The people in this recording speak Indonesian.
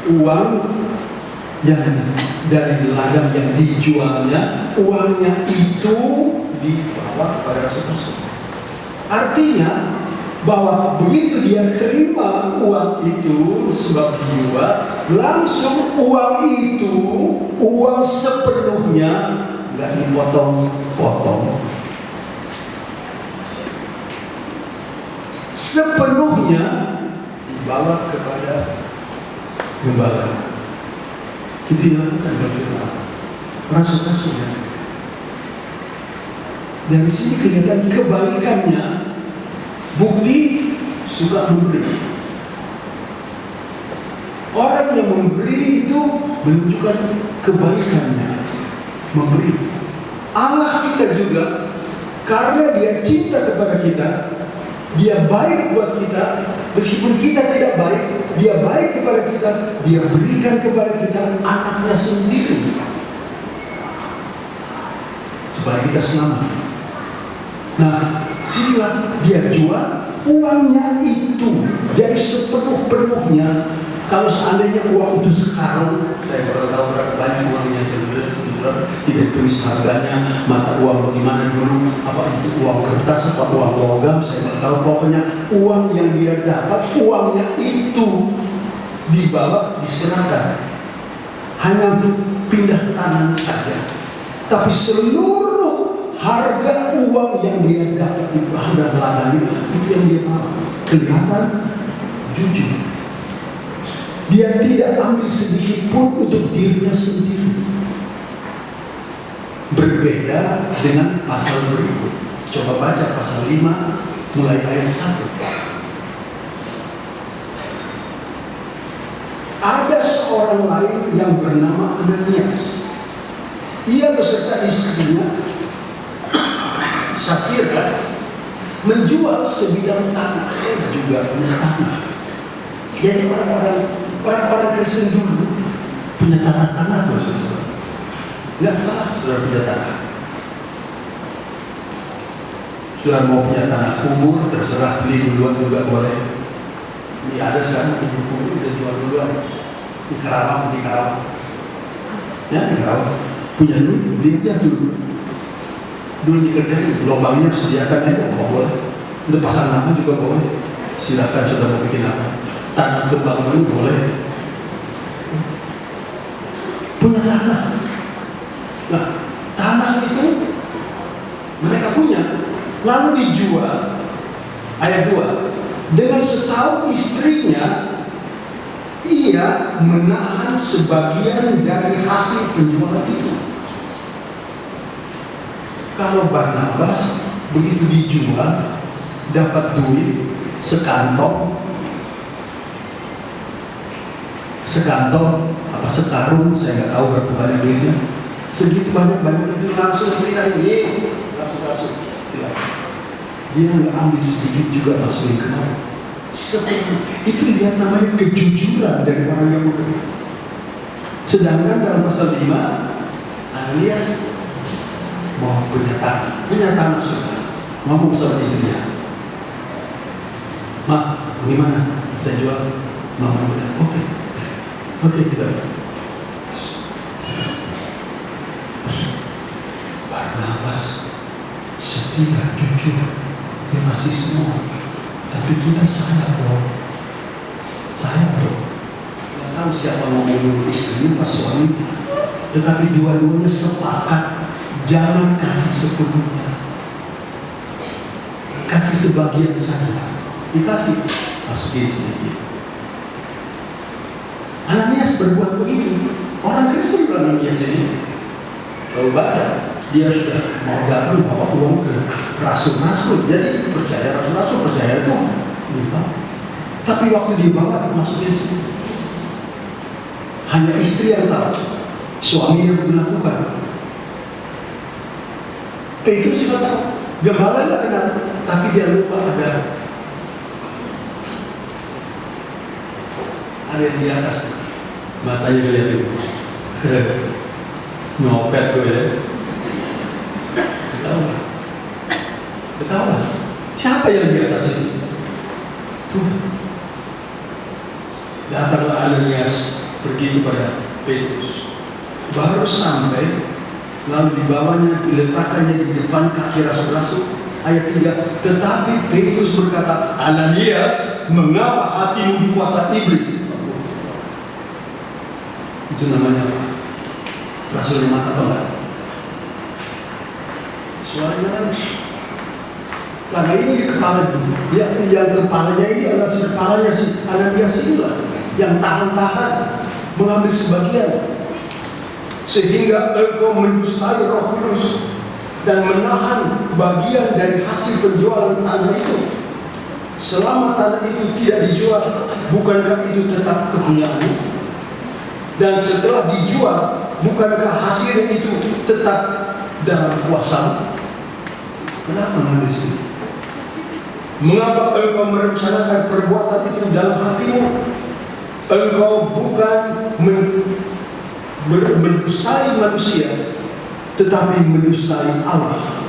uang yang dari ladang yang dijualnya, uangnya itu dibawa pada rasul. Artinya bahwa begitu dia terima uang itu sebab dijual, langsung uang itu, uang sepenuhnya nggak dipotong-potong, sepenuhnya dibawa kepada gembala. Itu dilakukan oleh rasul-rasulnya. Dari sini kelihatan kebalikannya. Bukti suka memberi. Orang yang memberi itu menunjukkan kebaikannya, memberi. Allah kita juga, karena dia cinta kepada kita, dia baik buat kita, meskipun kita tidak baik, dia baik kepada kita, dia berikan kepada kita anaknya sendiri supaya kita selamat. Nah, sinilah dia jual uangnya itu dari sepenuh-penuhnya. Kalau seandainya uang itu sekarang, saya baru tahu berapa banyak uangnya sebenarnya, tidak tulis harganya, mata uang bagaimana dulu, apa itu uang kertas, apa uang logam, saya tidak tahu. Pokoknya uang yang dia dapat, uangnya itu dibawa, diserahkan, hanya untuk pindah tangan saja. Tapi seluruh harga uang yang dia dapat itu ada ladang itu yang dia mau. Kelihatan jujur. Dia tidak ambil sedikit pun untuk dirinya sendiri. Berbeda dengan pasal berikut. Coba baca pasal 5 mulai ayat 1. Ada seorang lain yang bernama Ananias. Ia beserta istrinya Safira menjual sebidang tanah, juga punya tanah. Jadi orang-orang Kristen dulu punya tanah-tanah tuh, nggak salah sudah punya tanah. Sudah mau punya tanah kubur, terserah beli duluan juga boleh. Ini ada sekarang kubur kita jual duluan di Karawang, ya di Karawang punya duit beli aja dulu. Dulu dikerjain, lubangnya sediakan aja, nggak boleh. Udah pasang nama juga boleh. Silakan sudah mau bikin apa. Tanah kembangan boleh. Punya tanah. Nah, tanah itu mereka punya, lalu dijual. Ayat 2. Dengan setahu istrinya, ia menahan sebagian dari hasil penjualan itu. Kalau Barnabas begitu dijual, dapat duit sekantong apa sekarung, saya nggak tahu berapa banyak duitnya, segitu banyak itu langsung cerita ini langsung dia nggak ambil sedikit juga masukin ke mana. Itu dilihat namanya kejujuran dari orang yang memberi. Sedangkan dalam pasal 5 Ananias mau punya tanah sudah, ngomong sama istrinya, "Mak, gimana kita jual?" Mama bilang, Oke, kita. Barnabas setia, jujur, dia masih semua. Tapi kita sayang loh. Tidak tahu siapa mau membunuh istrinya pas suaminya. Tetapi dua-duanya sepakat jangan kasih sepenuhnya, kasih sebagian saja. Dikasih, masukin sedikit. Ananias berbuat begitu. Orang Kristen bilang Ananias ini, kalau baca, dia sudah mau datang bawa uang ke rasul-rasul. Jadi percaya rasul-rasul, percaya itu. Tapi waktu dibawa masukin sedikit. Hanya istri yang tahu, suami yang melakukan. Petrus juga tahu, gembala nggak kenal, tapi dia lupa ada yang di atas, matanya kelihatan, nyopet tuh ya, ketawa, siapa yang di atas itu? Tuh, datanglah Ananias pergi kepada Petrus. Baru sampai, lalu dibawanya, diletakkannya di depan kaki rasul-rasul. Ayat 3, tetapi Petrus berkata, Ananias, mengapa hatimu dikuasai iblis? Itu namanya apa? Rasul yang mata tolak. Suaranya nangis. Karena ini di kepala, yang kepalanya ini adalah kepalanya si Ananias inilah yang tahan-tahan mengambil sebagian, sehingga engkau mendustai Roh Kudus dan menahan bagian dari hasil penjualan tanah itu. Selama tanah itu tidak dijual, bukankah itu tetap kepunyaanmu? Dan setelah dijual, bukankah hasilnya itu tetap dalam kuasamu? Kenapa menangis ini? Mengapa engkau merencanakan perbuatan itu dalam hatimu? Engkau bukan mendustai manusia, tetapi mendustai Allah.